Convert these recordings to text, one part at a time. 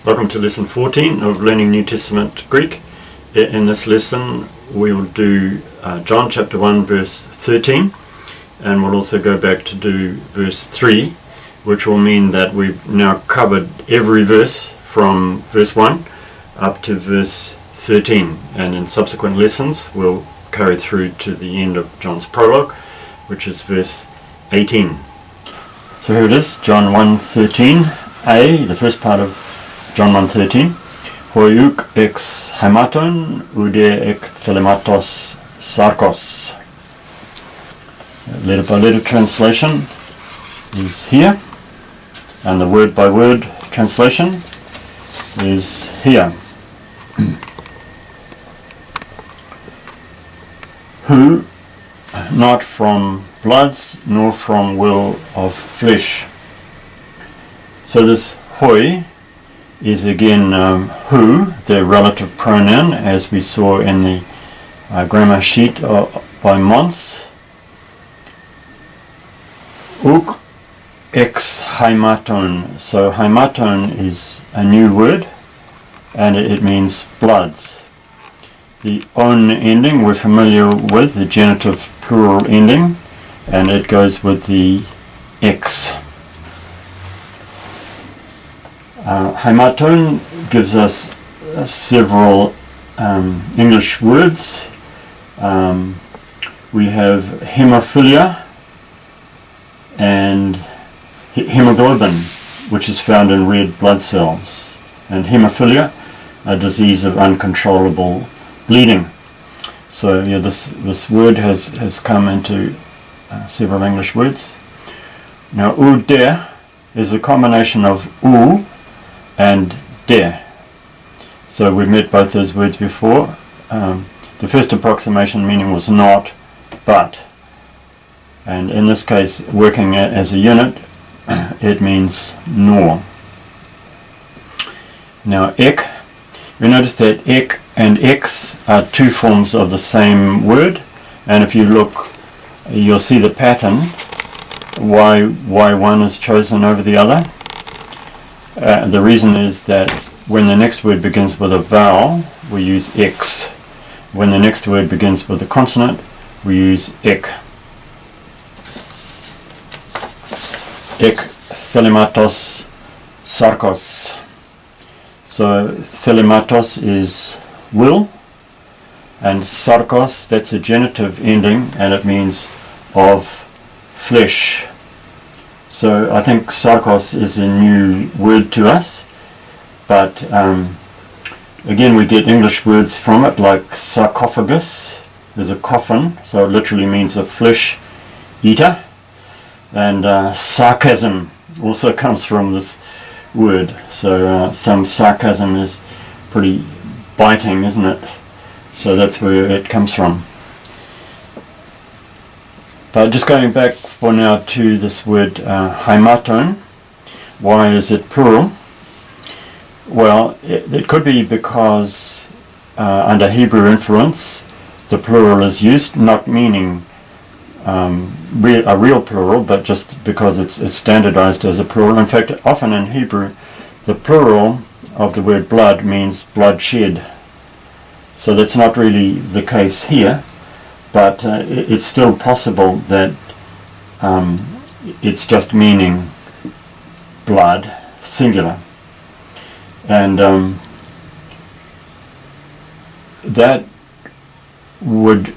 Welcome to lesson 14 of Learning New Testament Greek. In this lesson we will do John chapter 1 verse 13, and we'll also go back to do verse 3, which will mean that we've now covered every verse from verse 1 up to verse 13, and in subsequent lessons we'll carry through to the end of John's prologue, which is verse 18. So here it is, John 1:13a, the first part of John 1:13. Hoiuk ex hematon ude ek thelematos sarkos. Letter by letter translation is here, and the word by word translation is here. Who, not from bloods nor from will of flesh. So this hoi is again who, the relative pronoun, as we saw in the grammar sheet by Mons. Uk ex hematon. So hematon is a new word, and it means bloods. The on ending we're familiar with, the genitive plural ending, and it goes with the ex. Hematon gives us several English words. We have hemophilia and hemoglobin, which is found in red blood cells, and hemophilia, a disease of uncontrollable bleeding. So yeah, this word has come into several English words. Now ude is a combination of u and de. So we've met both those words before. The first approximation meaning was not, but. And in this case, working as a unit, it means nor. Now ek, you notice that ek and ex are two forms of the same word, and if you look, you'll see the pattern, why one is chosen over the other. The reason is that when the next word begins with a vowel, we use ex. When the next word begins with a consonant, we use ek. Ek thelematos sarkos. So thelematos is will, and sarkos, that's a genitive ending, and it means of flesh. So I think sarkos is a new word to us, but again we get English words from it, like sarcophagus is a coffin, so it literally means a flesh eater, and sarcasm also comes from this word. So some sarcasm is pretty biting, isn't it? So that's where it comes from. But just going back for now to this word hematon, why is it plural? Well, it could be because under Hebrew influence the plural is used, not meaning a real plural, but just because it's standardized as a plural. In fact, often in Hebrew the plural of the word blood means bloodshed. So that's not really the case here, but it's still possible that it's just meaning blood, singular. And that would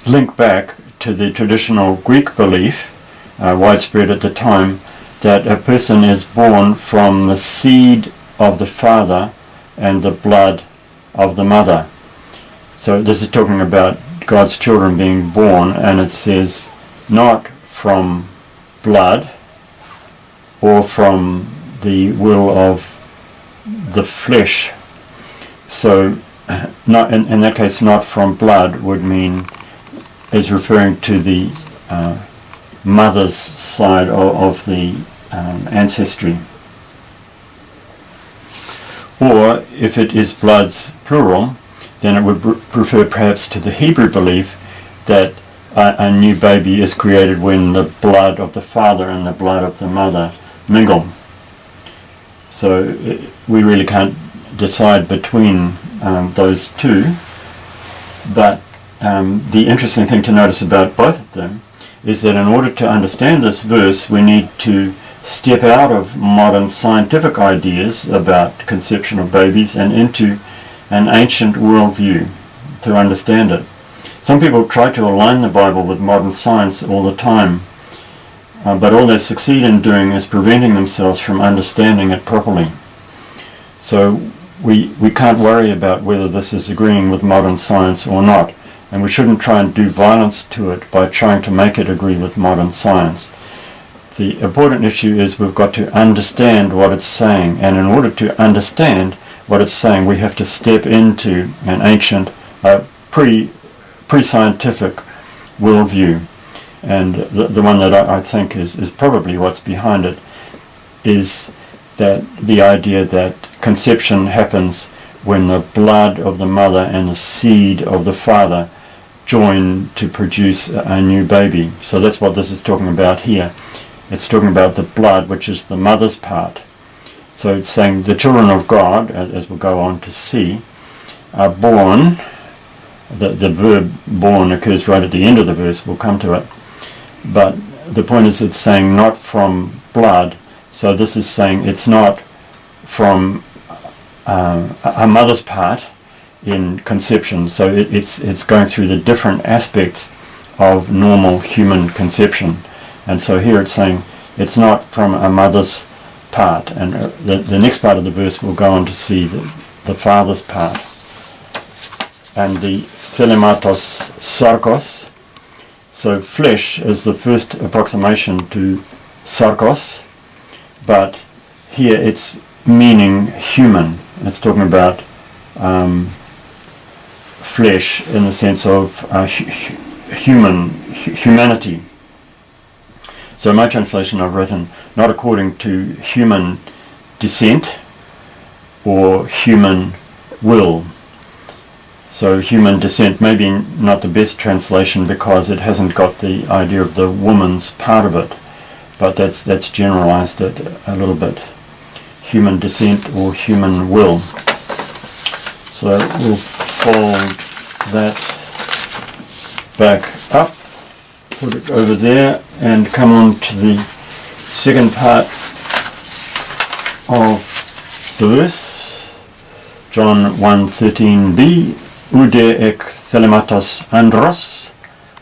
link back to the traditional Greek belief, widespread at the time, that a person is born from the seed of the father and the blood of the mother. So this is talking about God's children being born, and it says not from blood or from the will of the flesh. So not in that case, not from blood would mean is referring to the mother's side of the ancestry. Or if it is bloods plural, then it would refer perhaps to the Hebrew belief that a new baby is created when the blood of the father and the blood of the mother mingle. So we really can't decide between those two. But the interesting thing to notice about both of them is that in order to understand this verse, we need to step out of modern scientific ideas about conception of babies and into an ancient worldview to understand it. Some people try to align the Bible with modern science all the time, but all they succeed in doing is preventing themselves from understanding it properly. So we can't worry about whether this is agreeing with modern science or not, and we shouldn't try and do violence to it by trying to make it agree with modern science. The important issue is we've got to understand what it's saying, and in order to understand what it's saying, we have to step into an ancient, pre-scientific worldview. And the one that I think is probably what's behind it is that the idea that conception happens when the blood of the mother and the seed of the father join to produce a new baby. So that's what this is talking about here. It's talking about the blood, which is the mother's part. So it's saying the children of God, as we'll go on to see, are born. The verb born occurs right at the end of the verse. We'll come to it. But the point is it's saying not from blood. So this is saying it's not from a mother's part in conception. So it's going through the different aspects of normal human conception. And so here it's saying it's not from a mother's part. And the next part of the verse we'll go on to see the father's part. And the thelematos sarkos. So flesh is the first approximation to sarkos. But here it's meaning human. It's talking about flesh in the sense of humanity. So in my translation I've written, not according to human descent or human will. So human descent may be not the best translation because it hasn't got the idea of the woman's part of it, but that's generalized it a little bit. Human descent or human will. So we'll fold that back up, put it over there, and come on to the second part of the verse, John 1:13b, Ude ek thelematos andros,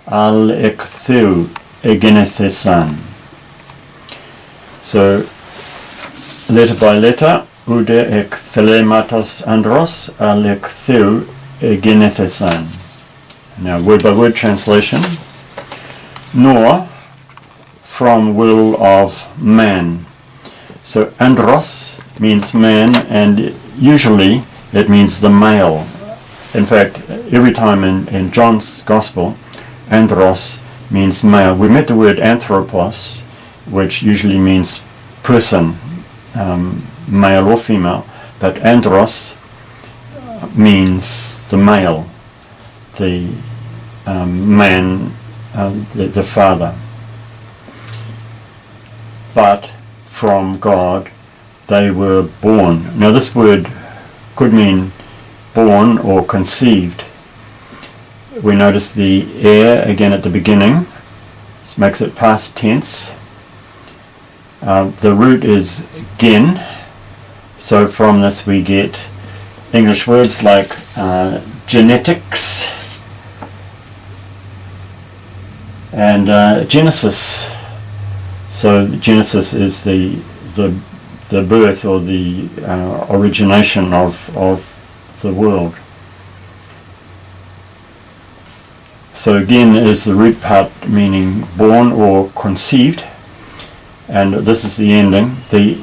al ek theu egenethesan. So, letter by letter, Ude ek thelematos andros, al ek theu egenethesan. Now, word by word translation, nor from will of man. So andros means man, and usually it means the male. In fact, every time in John's Gospel, andros means male. We met the word anthropos, which usually means person, male or female, but andros means the male, the man, the father. But from God they were born. Now this word could mean born or conceived. We notice the air again at the beginning. This makes it past tense. The root is gen, so from this we get English words like genetics and Genesis. So Genesis is the birth or the origination of the world. So again is the root part meaning born or conceived, and this is the ending. The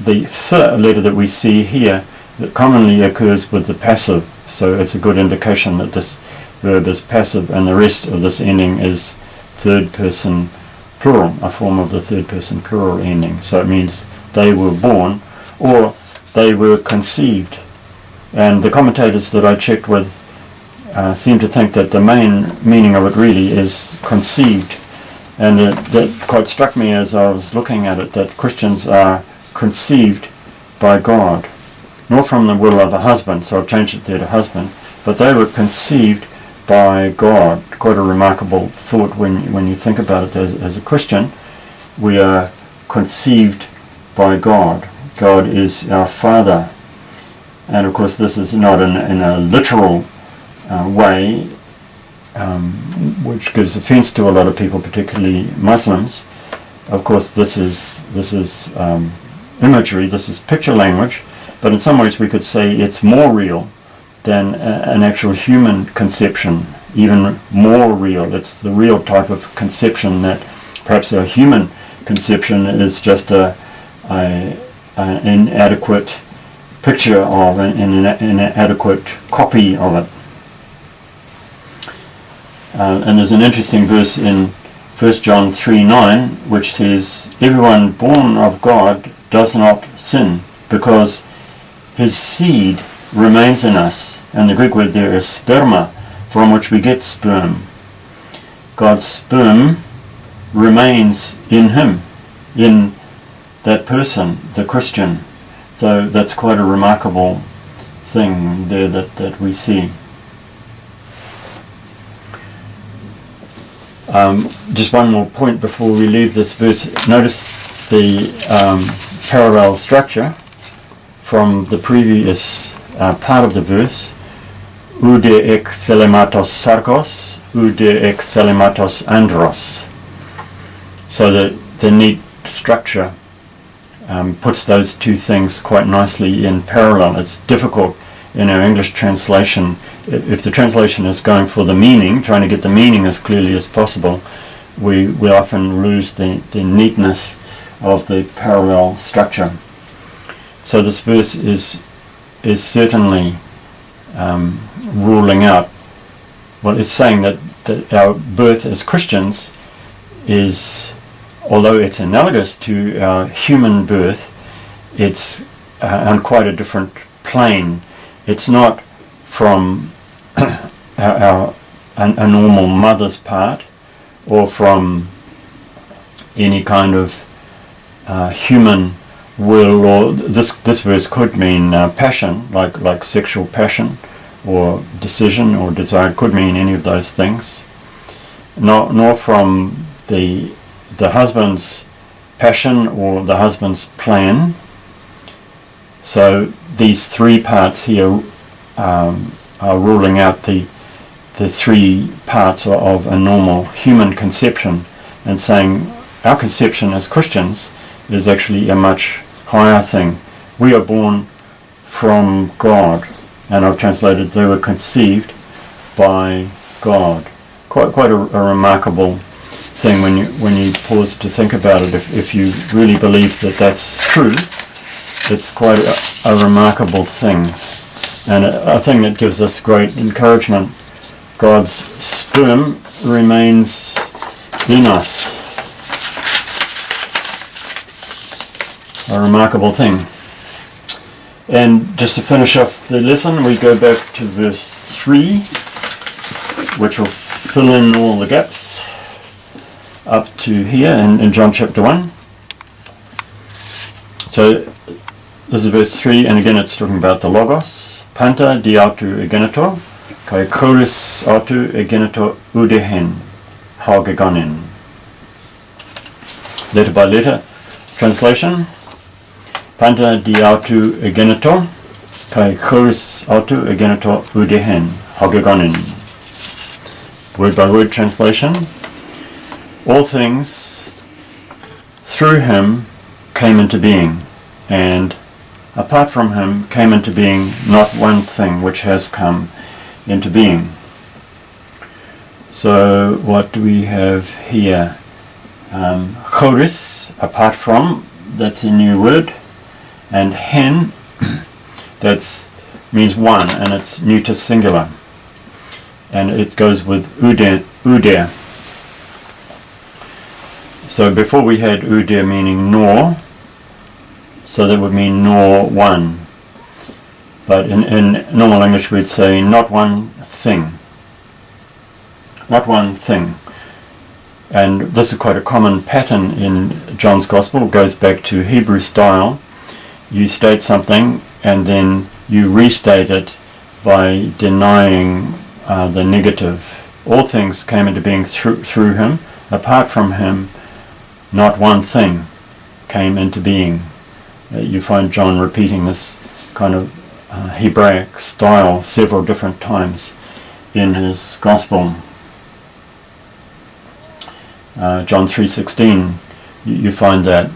th letter that we see here that commonly occurs with the passive, so it's a good indication that this verb is passive, and the rest of this ending is third person plural, a form of the third person plural ending. So it means they were born or they were conceived. And the commentators that I checked with seem to think that the main meaning of it really is conceived. And that quite struck me as I was looking at it, that Christians are conceived by God, nor from the will of a husband, so I've changed it there to husband, but they were conceived by God. Quite a remarkable thought when you think about it as a Christian. We are conceived by God. God is our Father. And of course this is not in a literal way, which gives offense to a lot of people, particularly Muslims. Of course this is imagery, this is picture language, but in some ways we could say it's more real than an actual human conception, even more real. It's the real type of conception that perhaps a human conception is just an inadequate picture of, an inadequate copy of it. And there's an interesting verse in 1 John 3:9 which says, "Everyone born of God does not sin, because his seed remains in us." And the Greek word there is sperma, from which we get sperm. God's sperm remains in him, in that person, the Christian. So that's quite a remarkable thing there that we see. Just one more point before we leave this verse. Notice the parallel structure from the previous part of the verse. Oude ek thelematos sarkos, oude ek thelematos andros. So the neat structure puts those two things quite nicely in parallel. It's difficult in our English translation. If the translation is going for the meaning, trying to get the meaning as clearly as possible, we often lose the neatness of the parallel structure. So this verse is certainly ruling out, well, it's saying that our birth as Christians is, although it's analogous to our human birth, it's on quite a different plane. It's not from a normal mother's part, or from any kind of human will, or this verse could mean passion, like sexual passion, or decision, or desire. It could mean any of those things. Nor from the husband's passion or the husband's plan. So these three parts here are ruling out the three parts of a normal human conception, and saying our conception as Christians is actually a much higher thing. We are born from God, and I've translated they were conceived by God. Quite a remarkable thing when you pause to think about it. If you really believe that that's true, it's quite a remarkable thing, and a thing that gives us great encouragement. God's sperm remains in us. A remarkable thing. And just to finish off the lesson, we go back to verse 3, which will fill in all the gaps up to here in John chapter 1. So this is verse 3, and again it's talking about the Logos. Panta di autu egenetor, kai choris autu egenetor udehen, haugegonin. Letter by letter translation. Panta di autu egenetor, kai choris autu egenetor udehen, haugegonin. Word by word translation. All things through him came into being, and apart from him came into being not one thing which has come into being. So what do we have here? Choris, apart from, that's a new word, and hen, that means one, and it's neuter singular, and it goes with uder. So before we had uder meaning nor, so that would mean nor one. But in normal English we'd say not one thing. Not one thing. And this is quite a common pattern in John's Gospel. It goes back to Hebrew style. you state something and then you restate it by denying the negative. All things came into being through him. Apart from him, not one thing came into being. You find John repeating this kind of Hebraic style several different times in his Gospel. John 3:16, you find that.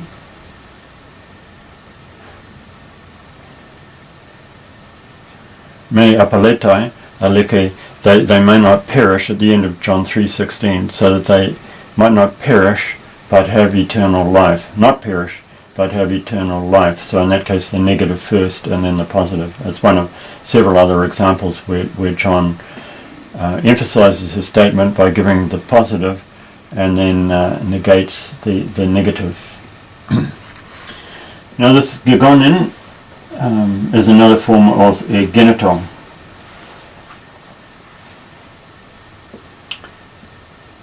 Me apaletai aleke, they may not perish at the end of John 3:16, so that they might not perish but have eternal life. Not perish but have eternal life. So in that case the negative first and then the positive. It's one of several other examples where John emphasizes his statement by giving the positive and then negates the negative. Now this gegonen is another form of genital.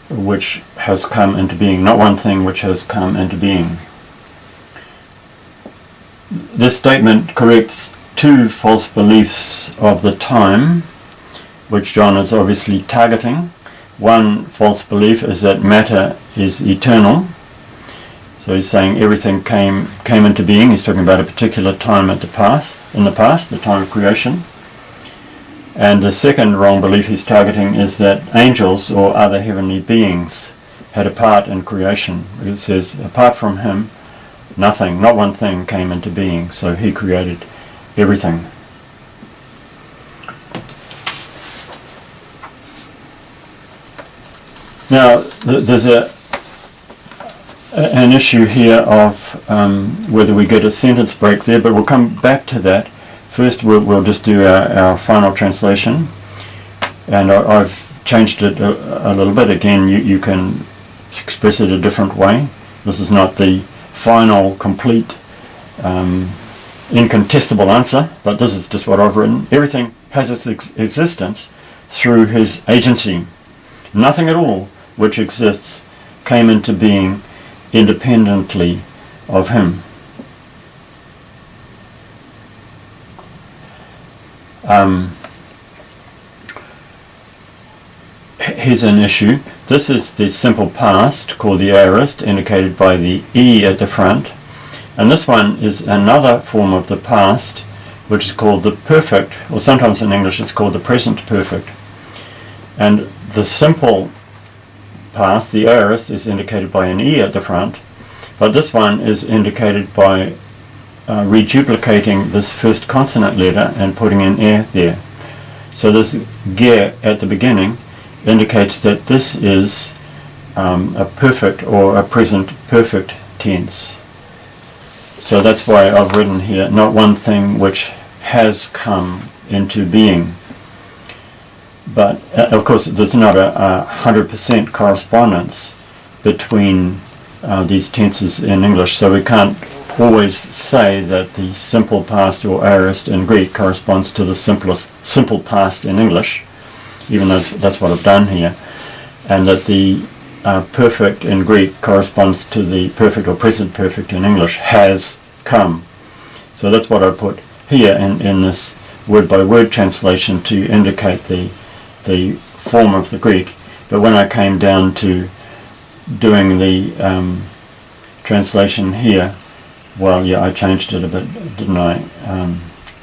Which has come into being, not one thing which has come into being. This statement corrects two false beliefs of the time, which John is obviously targeting. One false belief is that matter is eternal. So he's saying everything came into being. He's talking about a particular time in the past, the time of creation. And the second wrong belief he's targeting is that angels or other heavenly beings had a part in creation. It says, apart from him, nothing, not one thing came into being. So he created everything. Now, there's an issue here of whether we get a sentence break there, but we'll come back to that. First, we'll just do our final translation, and I've changed it a little bit. Again, you can express it a different way. This is not the final, complete, incontestable answer, but this is just what I've written. Everything has its existence through his agency. Nothing at all which exists came into being independently of him. Here's an issue. This is the simple past called the aorist, indicated by the E at the front, and this one is another form of the past which is called the perfect, or sometimes in English it's called the present perfect. And the simple past, the aorist, is indicated by an E at the front, but this one is indicated by reduplicating this first consonant letter and putting an E there. So this ge at the beginning indicates that this is a perfect or a present perfect tense. So that's why I've written here, not one thing which has come into being. But of course there's not a 100% correspondence between these tenses in English, so we can't always say that the simple past or aorist in Greek corresponds to the simple past in English, even though that's what I've done here, and that the perfect in Greek corresponds to the perfect or present perfect in English, has come. So that's what I put here in this word-by-word translation to indicate the form of the Greek. But when I came down to doing the translation here, well, yeah, I changed it a bit, didn't I?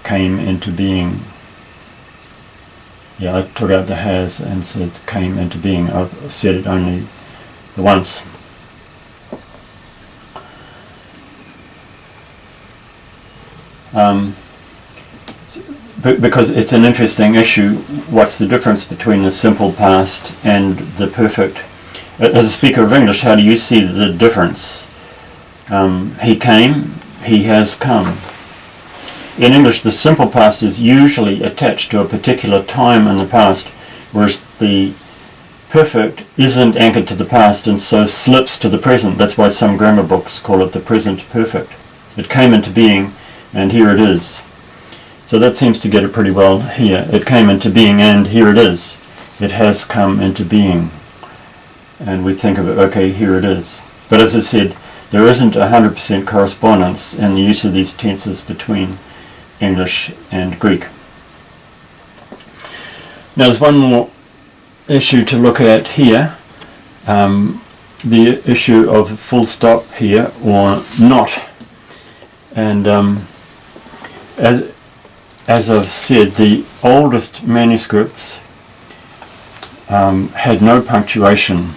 Came into being. Yeah, I took out the has and said came into being. I've said it only the once. Because it's an interesting issue, what's the difference between the simple past and the perfect? As a speaker of English, how do you see the difference? He came, he has come. In English, the simple past is usually attached to a particular time in the past, whereas the perfect isn't anchored to the past and so slips to the present. That's why some grammar books call it the present perfect. It came into being, and here it is. So that seems to get it pretty well here. It came into being, and here it is. It has come into being. And we think of it, okay, here it is. But as I said, there isn't 100% correspondence in the use of these tenses between English and Greek. Now there's one more issue to look at here, the issue of full stop here or not. And as I've said, the oldest manuscripts had no punctuation.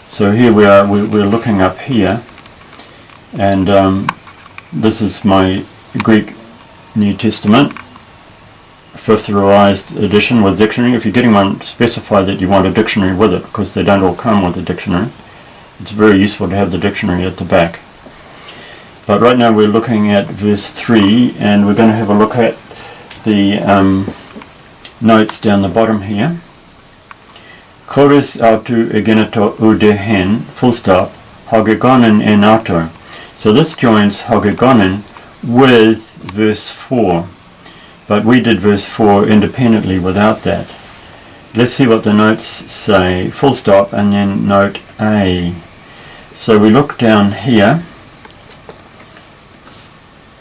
So here we are, we're looking up here, and this is my Greek New Testament, 5th Revised Edition with dictionary. If you're getting one, specify that you want a dictionary with it, because they don't all come with a dictionary. It's very useful to have the dictionary at the back. But right now we're looking at verse 3, and we're going to have a look at the notes down the bottom here. Chorus autu egeneto udehen, full stop, hogegonen en auto. So this joins hogegonen with verse 4. But we did verse 4 independently without that. Let's see what the notes say. Full stop and then note A. So we look down here,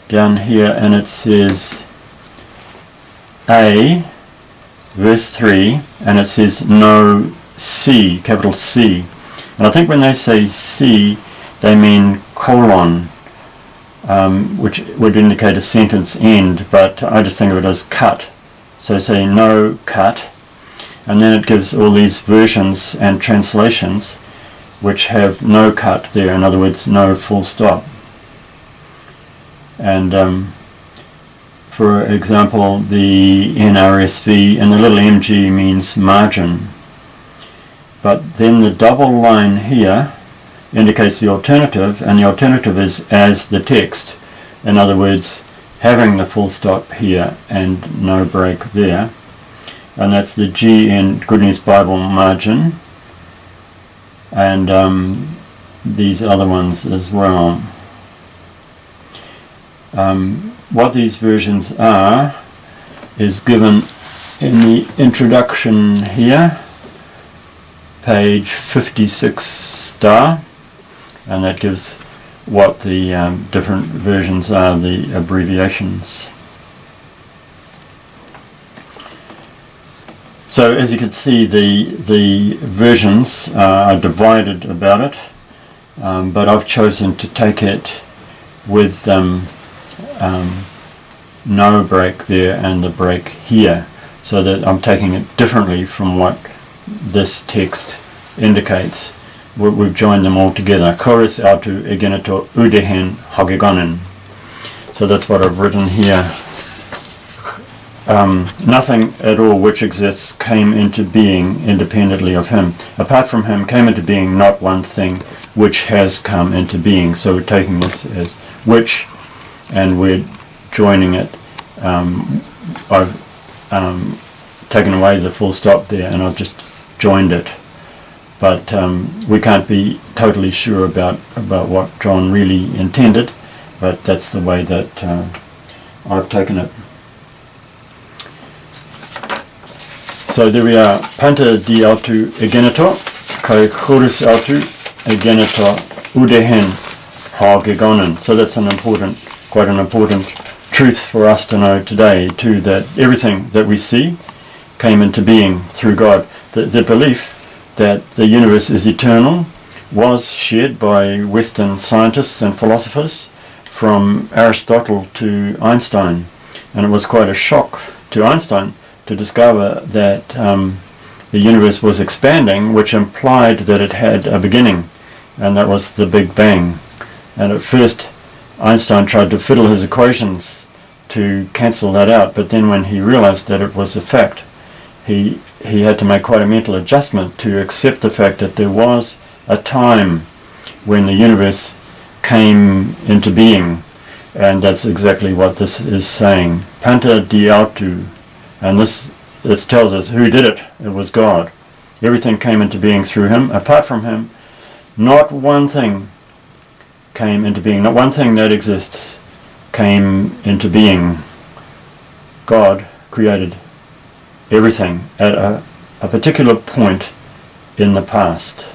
and it says A, verse 3, and it says no C, capital C. And I think when they say C, they mean colon, which would indicate a sentence end, but I just think of it as cut. So say no cut, and then it gives all these versions and translations which have no cut there, in other words, no full stop. And for example, the NRSV and the little mg means margin. But then the double line here indicates the alternative, and the alternative is as the text. In other words, having the full stop here and no break there. And that's the G in Good News Bible margin, and these other ones as well. What these versions are is given in the introduction here, page 56 star, and that gives what the different versions are, the abbreviations. So as you can see, the versions are divided about it, but I've chosen to take it with no break there and the break here, so that I'm taking it differently from what this text indicates. We've joined them all together. Chorus autu egeneto udehen hogegonen. So that's what I've written here. Nothing at all which exists came into being independently of him. Apart from him came into being not one thing which has come into being. So we're taking this as which, and we're joining it. I've taken away the full stop there, and I've just joined it. But we can't be totally sure about what John really intended, but that's the way that I've taken it. So there we are. Panta di autu egeneto, kai chorus autu egeneto udehen hogegonen. So that's quite an important truth for us to know today too, that everything that we see came into being through God. The belief that the universe is eternal was shared by Western scientists and philosophers from Aristotle to Einstein, and it was quite a shock to Einstein to discover that the universe was expanding, which implied that it had a beginning, and that was the Big Bang. And at first Einstein tried to fiddle his equations to cancel that out, but then when he realized that it was a fact, he had to make quite a mental adjustment to accept the fact that there was a time when the universe came into being, and that's exactly what this is saying. Panta di autu, and this tells us who did it. It was God. Everything came into being through him. Apart from him, not one thing came into being. Not one thing that exists came into being. God created everything at a particular point in the past.